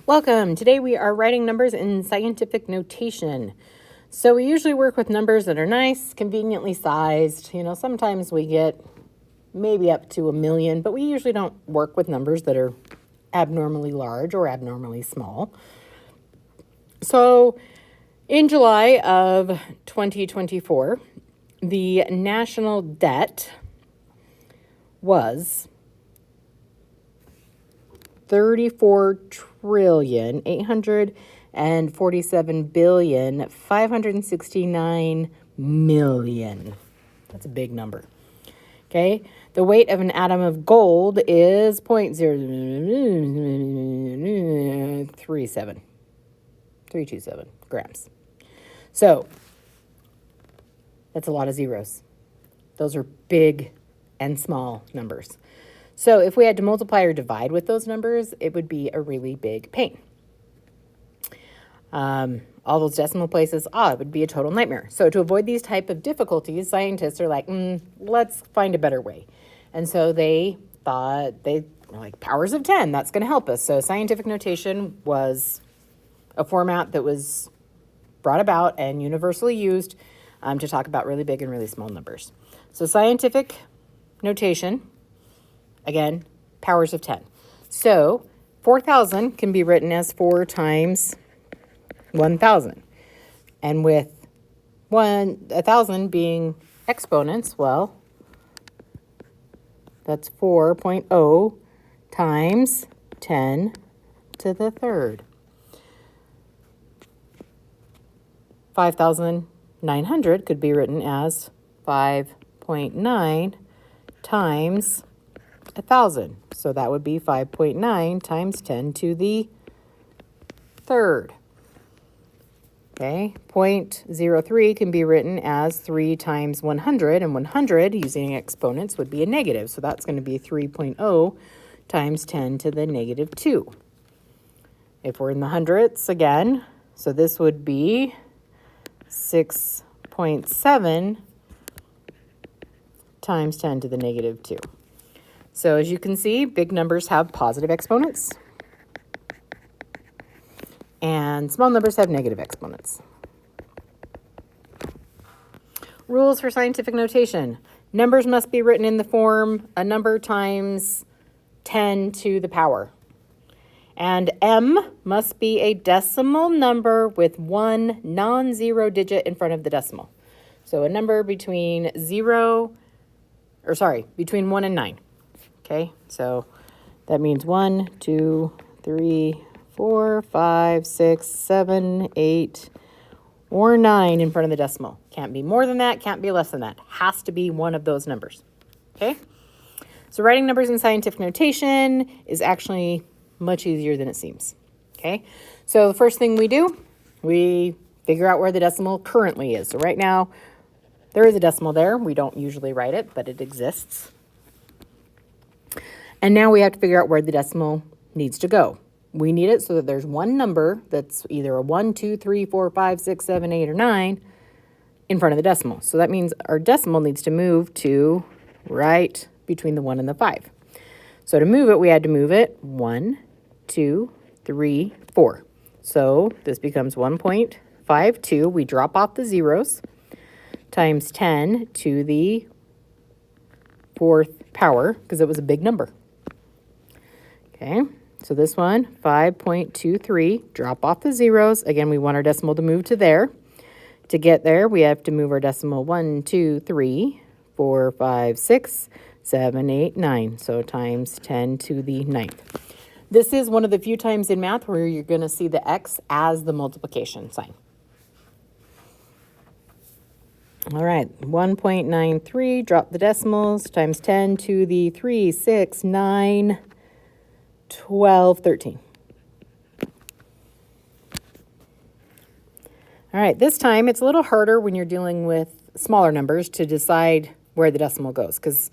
Welcome. Today we are writing numbers in scientific notation. So we usually work with numbers that are nice, conveniently sized. Sometimes we get maybe up to 1,000,000, but we usually don't work with numbers that are abnormally large or abnormally small. So in July of 2024, the national debt was 34,847,569,000,000. That's a big number. Okay. The weight of an atom of gold is 0.0327 grams. So that's a lot of zeros. Those are big and small numbers. So if we had to multiply or divide with those numbers, it would be a really big pain. All those decimal places, it would be a total nightmare. So to avoid these type of difficulties, scientists are like, let's find a better way. And so they thought, powers of 10, that's going to help us. So scientific notation was a format that was brought about and universally used to talk about really big and really small numbers. So scientific notation, again, powers of 10. So 4,000 can be written as 4 times 1,000. And with 1,000 being exponents, well, that's 4.0 times 10 to the third. 5,900 could be written as 5.9 times 1,000. So that would be 5.9 times 10 to the third. Okay, 0.03 can be written as 3 times 100, and 100 using exponents would be a negative. So that's going to be 3.0 times 10 to the negative 2. If we're in the hundredths again, so this would be 6.7 times 10 to the negative 2. So as you can see, big numbers have positive exponents, and small numbers have negative exponents. Rules for scientific notation. Numbers must be written in the form a number times 10 to the power. And M must be a decimal number with one non-zero digit in front of the decimal. So a number between between 1 and 9. Okay, so that means 1, 2, 3, 4, 5, 6, 7, 8, or 9 in front of the decimal. Can't be more than that, can't be less than that. Has to be one of those numbers. Okay, so writing numbers in scientific notation is actually much easier than it seems. Okay, so the first thing we do, we figure out where the decimal currently is. So right now, there is a decimal there. We don't usually write it, but it exists. And now we have to figure out where the decimal needs to go. We need it so that there's one number that's either a 1, 2, 3, 4, 5, 6, 7, 8, or 9 in front of the decimal. So that means our decimal needs to move to right between the 1 and the 5. So to move it, we had to move it 1, 2, 3, 4. So this becomes 1.52. We drop off the zeros times 10 to the fourth power because it was a big number. Okay, so this one, 5.23, drop off the zeros. Again, we want our decimal to move to there. To get there, we have to move our decimal 1, 2, 3, 4, 5, 6, 7, 8, 9. So times 10 to the 9th. This is one of the few times in math where you're going to see the X as the multiplication sign. All right, 1.93, drop the decimals, times 10 to the 3, 6, 9, 12, 13. All right, this time it's a little harder when you're dealing with smaller numbers to decide where the decimal goes because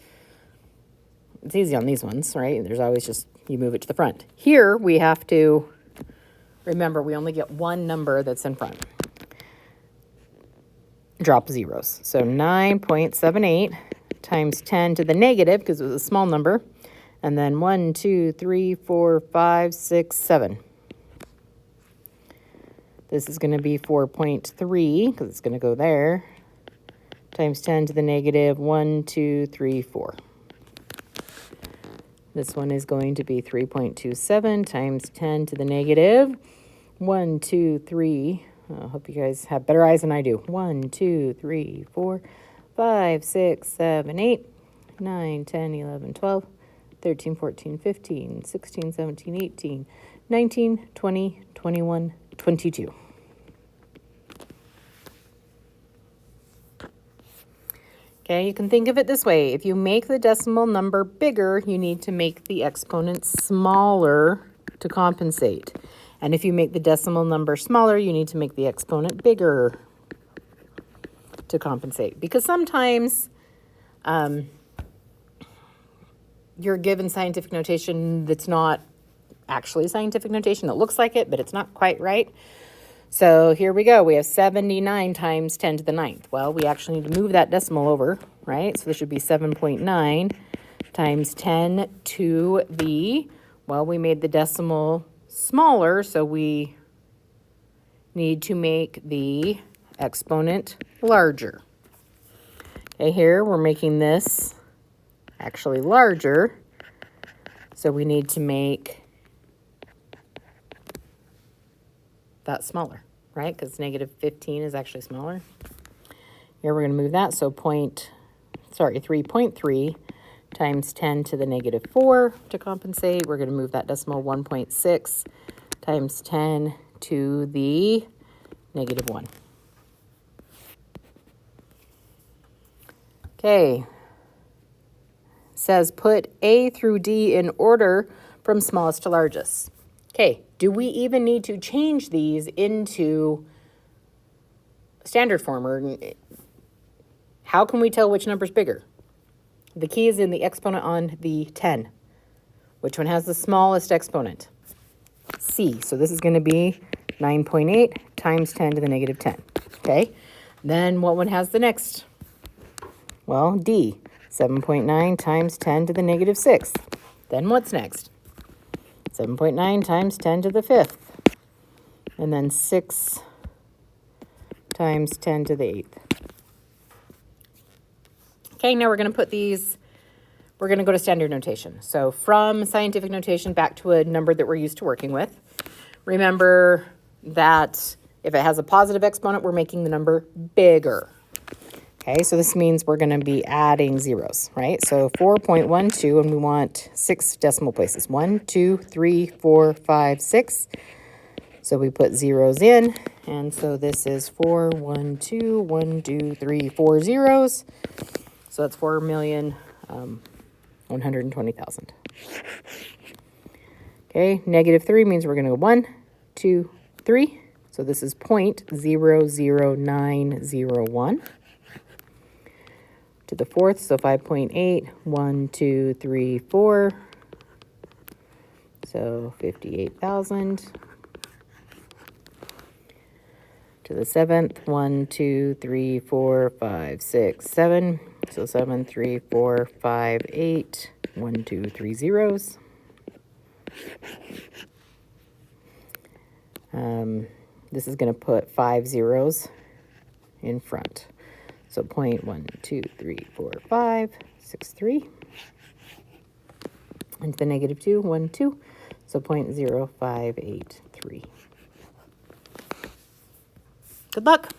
it's easy on these ones, right? There's always just, you move it to the front. Here we have to remember we only get one number that's in front. Drop zeros. So 9.78 times 10 to the negative, because it was a small number, and then 1, 2, 3, 4, 5, 6, 7. This is going to be 4.3 because it's going to go there, times 10 to the negative 1, 2, 3, 4. This one is going to be 3.27 times 10 to the negative 1, 2, 3. I hope you guys have better eyes than I do. 1, 2, 3, 4, 5, 6, 7, 8, 9, 10, 11, 12, 13, 14, 15, 16, 17, 18, 19, 20, 21, 22. Okay, you can think of it this way. If you make the decimal number bigger, you need to make the exponent smaller to compensate. And if you make the decimal number smaller, you need to make the exponent bigger to compensate. Because sometimes you're given scientific notation that's not actually scientific notation. It looks like it, but it's not quite right. So here we go. We have 79 times 10 to the 9th. Well, we actually need to move that decimal over, right? So this should be 7.9 times 10 to the, well, we made the decimal smaller, so we need to make the exponent larger. Okay, here we're making this actually larger, so we need to make that smaller, right? Because negative 15 is actually smaller. Here we're going to move that, so 3.3 times 10 to the negative 4 to compensate. We're going to move that decimal 1.6 times 10 to the negative 1. Okay. Says put A through D in order from smallest to largest. Okay, do we even need to change these into standard form? Or how can we tell which number's bigger? The key is in the exponent on the 10. Which one has the smallest exponent? C. So this is going to be 9.8 times 10 to the negative 10. Okay, then what one has the next? Well, D. 7.9 times 10 to the negative 6th. Then what's next? 7.9 times 10 to the 5th. And then 6 times 10 to the 8th. Okay, now we're going to put these, we're going to go to standard notation. So from scientific notation back to a number that we're used to working with. Remember that if it has a positive exponent, we're making the number bigger. Okay, so this means we're going to be adding zeros, right? So 4.12, and we want 6 decimal places. 1, 2, 3, 4, 5, 6. So we put zeros in, and so this is 4, 1, 2, 1, 2, 3, 4 zeros. So that's 4,120,000. Okay, negative 3 means we're going to go 1, 2, 3. So this is 0.00901. To the 4th, so 5.8, 1, 2, 3, 4. So 58,000. To the 7th, 1, 2, 3, 4, 5, 6, 7. So 7, 3, 4, 5, 8. 1, 2, 3 zeros. This is going to put 5 zeros in front. So 1, 2, 3, 4, 5, 6, 3. And to the negative 2, 1, 2. So 0.0583. Good luck.